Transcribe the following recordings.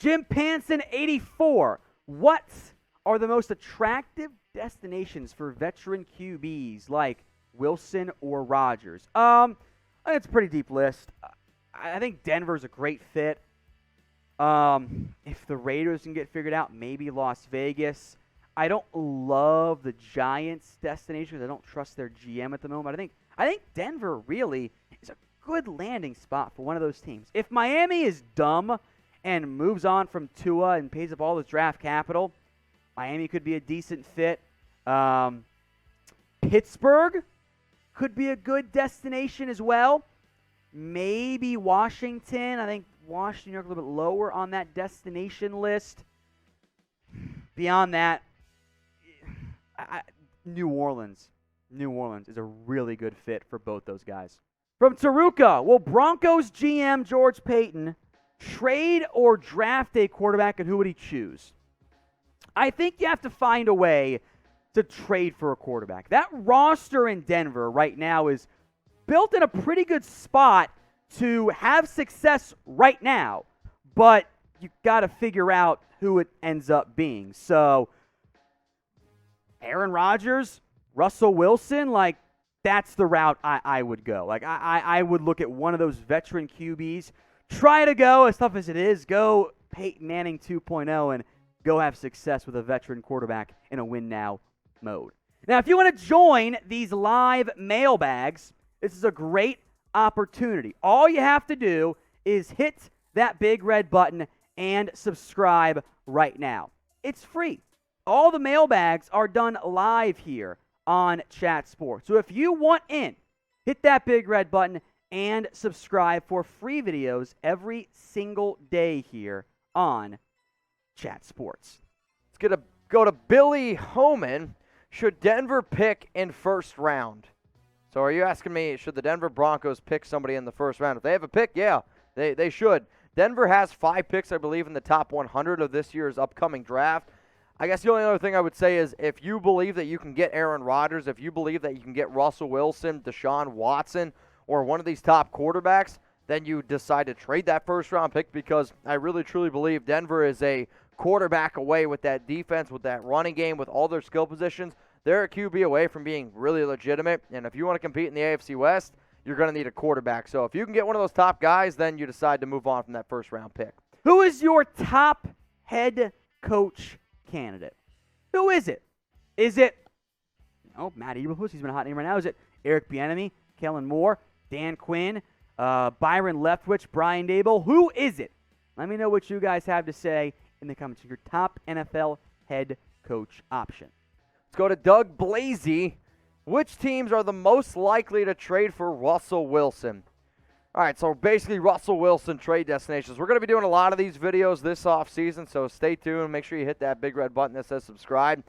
Jim Panson 84. What are the most attractive destinations for veteran QBs like Wilson or Rodgers? I think it's a pretty deep list. I think Denver's a great fit. If the Raiders can get figured out, maybe Las Vegas. I don't love the Giants' destination because I don't trust their GM at the moment. I think Denver really is a good landing spot for one of those teams. If Miami is dumb and moves on from Tua and pays up all this draft capital, Miami could be a decent fit. Pittsburgh could be a good destination as well. Maybe Washington. I think Washington, New York, a little bit lower on that destination list. Beyond that, New Orleans. New Orleans is a really good fit for both those guys. From Taruka, will Broncos GM George Paton trade or draft a quarterback, and who would he choose? I think you have to find a way to trade for a quarterback. That roster in Denver right now is built in a pretty good spot to have success right now, but you got to figure out who it ends up being. So, Aaron Rodgers, Russell Wilson, that's the route I would go. I would look at one of those veteran QBs, try to go, as tough as it is, go Peyton Manning 2.0 and go have success with a veteran quarterback in a win-now mode. Now, if you want to join these live mailbags, this is a great opportunity. All you have to do is hit that big red button and subscribe right now. It's free. All the mailbags are done live here on Chat Sports. So if you want in, hit that big red button and subscribe for free videos every single day here on Chat Sports. It's going to go to Billy Homan. Should Denver pick in first round? So are you asking me, should the Denver Broncos pick somebody in the first round? If they have a pick, yeah, they should. Denver has 5 picks, I believe, in the top 100 of this year's upcoming draft. I guess the only other thing I would say is if you believe that you can get Aaron Rodgers, if you believe that you can get Russell Wilson, Deshaun Watson, or one of these top quarterbacks, then you decide to trade that first-round pick, because I really, truly believe Denver is a quarterback away with that defense, with that running game, with all their skill positions. They're a QB away from being really legitimate, and if you want to compete in the AFC West, you're going to need a quarterback. So if you can get one of those top guys, then you decide to move on from that first-round pick. Who is your top head coach candidate? Who is it? Is it, Matt Eberflus, he's been a hot name right now. Is it Eric Bieniemy, Kellen Moore, Dan Quinn, Byron Leftwich, Brian Daboll? Who is it? Let me know what you guys have to say in the comments. Your top NFL head coach option. Let's go to Doug Blasey. Which teams are the most likely to trade for Russell Wilson? All right, so basically Russell Wilson trade destinations. We're going to be doing a lot of these videos this offseason, so stay tuned. Make sure you hit that big red button that says subscribe.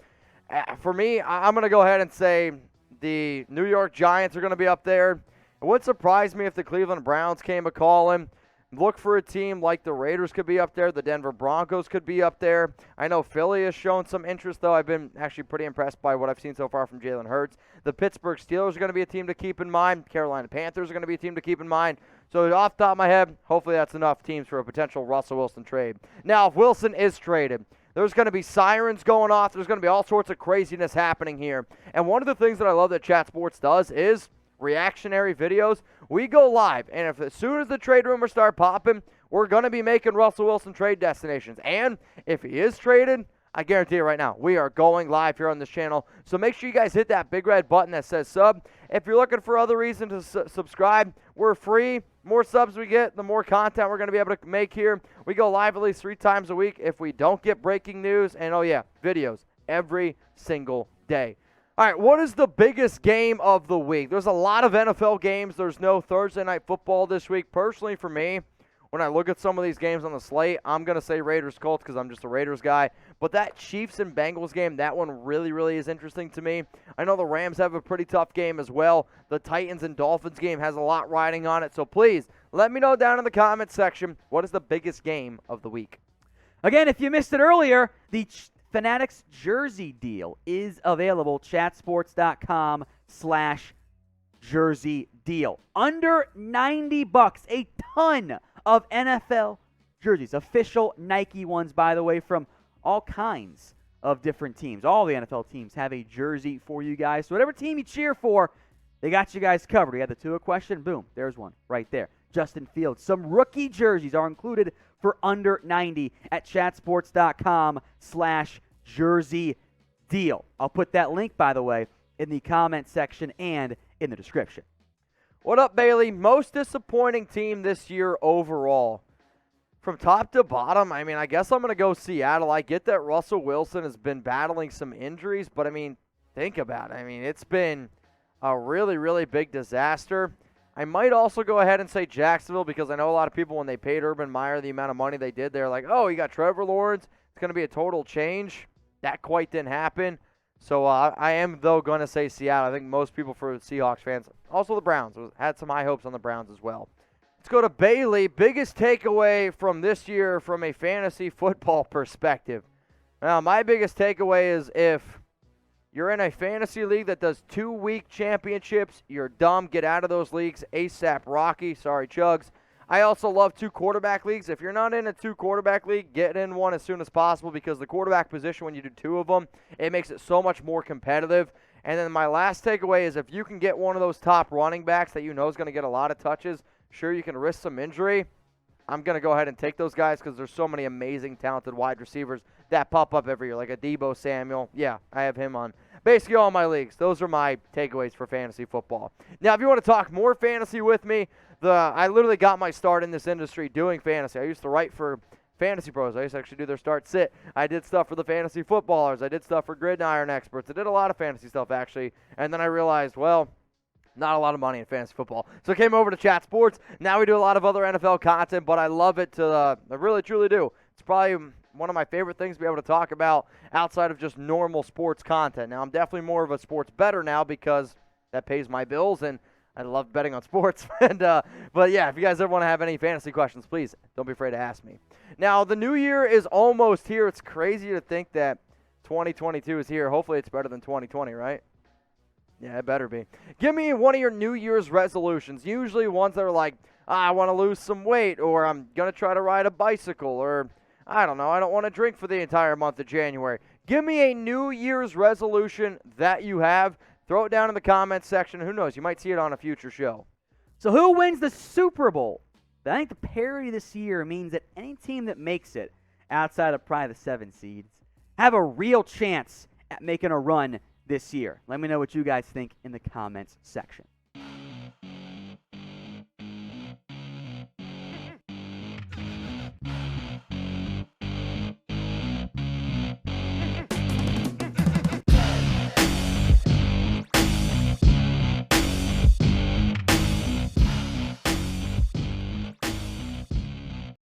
For me, I'm going to go ahead and say the New York Giants are going to be up there. It wouldn't surprise me if the Cleveland Browns came a-calling. Look for a team like the Raiders could be up there. The Denver Broncos could be up there. I know Philly has shown some interest, though. I've been actually pretty impressed by what I've seen so far from Jalen Hurts. The Pittsburgh Steelers are going to be a team to keep in mind. Carolina Panthers are going to be a team to keep in mind. So off the top of my head, hopefully that's enough teams for a potential Russell Wilson trade. Now, if Wilson is traded, there's going to be sirens going off. There's going to be all sorts of craziness happening here. And one of the things that I love that Chat Sports does is reactionary videos. We go live, and if as soon as the trade rumors start popping, we're going to be making Russell Wilson trade destinations. And if he is traded, I guarantee you right now, we are going live here on this channel. So make sure you guys hit that big red button that says sub. If you're looking for other reasons to subscribe, we're free. More subs we get, the more content we're going to be able to make here. We go live at least 3 times a week if we don't get breaking news. And oh yeah, videos every single day. All right, what is the biggest game of the week? There's a lot of NFL games. There's no Thursday Night Football this week. Personally, for me, when I look at some of these games on the slate, I'm going to say Raiders-Colts because I'm just a Raiders guy. But that Chiefs and Bengals game, that one really, really is interesting to me. I know the Rams have a pretty tough game as well. The Titans and Dolphins game has a lot riding on it. So please, let me know down in the comments section, what is the biggest game of the week? Again, if you missed it earlier, the Fanatics jersey deal is available. Chatsports.com/jersey deal. Under $90, a ton of NFL jerseys, official Nike ones, by the way, from all kinds of different teams. All the NFL teams have a jersey for you guys. So whatever team you cheer for, they got you guys covered. We had the Tua question. Boom, there's one right there. Justin Fields. Some rookie jerseys are included for under 90 at chatsports.com/jersey deal. I'll put that link, by the way, in the comment section and in the description. What up, Bailey? Most disappointing team this year overall. From top to bottom, I mean, I guess I'm going to go Seattle. I get that Russell Wilson has been battling some injuries, but, I mean, think about it. I mean, it's been a really, really big disaster. I might also go ahead and say Jacksonville because I know a lot of people, when they paid Urban Meyer the amount of money they did, they're like, oh, you got Trevor Lawrence. It's going to be a total change. That quite didn't happen. So I am, though, going to say Seattle. I think most people, for Seahawks fans, also the Browns, had some high hopes on the Browns as well. Let's go to Bailey. Biggest takeaway from this year from a fantasy football perspective. Now, my biggest takeaway is if you're in a fantasy league that does 2-week championships, you're dumb. Get out of those leagues ASAP, Rocky. Sorry, Chugs. I also love 2 quarterback leagues. If you're not in a 2 quarterback league, get in one as soon as possible because the quarterback position, when you do 2 of them, it makes it so much more competitive. And then my last takeaway is if you can get one of those top running backs that you know is going to get a lot of touches, sure, you can risk some injury. I'm going to go ahead and take those guys because there's so many amazing, talented wide receivers that pop up every year, like a Deebo Samuel. Yeah, I have him on basically all my leagues. Those are my takeaways for fantasy football. Now, if you want to talk more fantasy with me, I literally got my start in this industry doing fantasy. I used to write for Fantasy Pros. I used to actually do their start sit. I did stuff for the fantasy footballers. I did stuff for Gridiron Experts. I did a lot of fantasy stuff, actually. And then I realized, well, not a lot of money in fantasy football. So I came over to Chat Sports. Now we do a lot of other NFL content, but I love it. I really, truly do. It's probably one of my favorite things to be able to talk about outside of just normal sports content. Now, I'm definitely more of a sports bettor now because that pays my bills, and I love betting on sports. But, yeah, if you guys ever want to have any fantasy questions, please don't be afraid to ask me. Now, the new year is almost here. It's crazy to think that 2022 is here. Hopefully it's better than 2020, right? Yeah, it better be. Give me one of your New Year's resolutions. Usually ones that are like, I want to lose some weight, or I'm going to try to ride a bicycle, or I don't know, I don't want to drink for the entire month of January. Give me a New Year's resolution that you have. Throw it down in the comments section. Who knows? You might see it on a future show. So who wins the Super Bowl? I think the parity this year means that any team that makes it outside of probably the 7 seeds have a real chance at making a run this year. Let me know what you guys think in the comments section.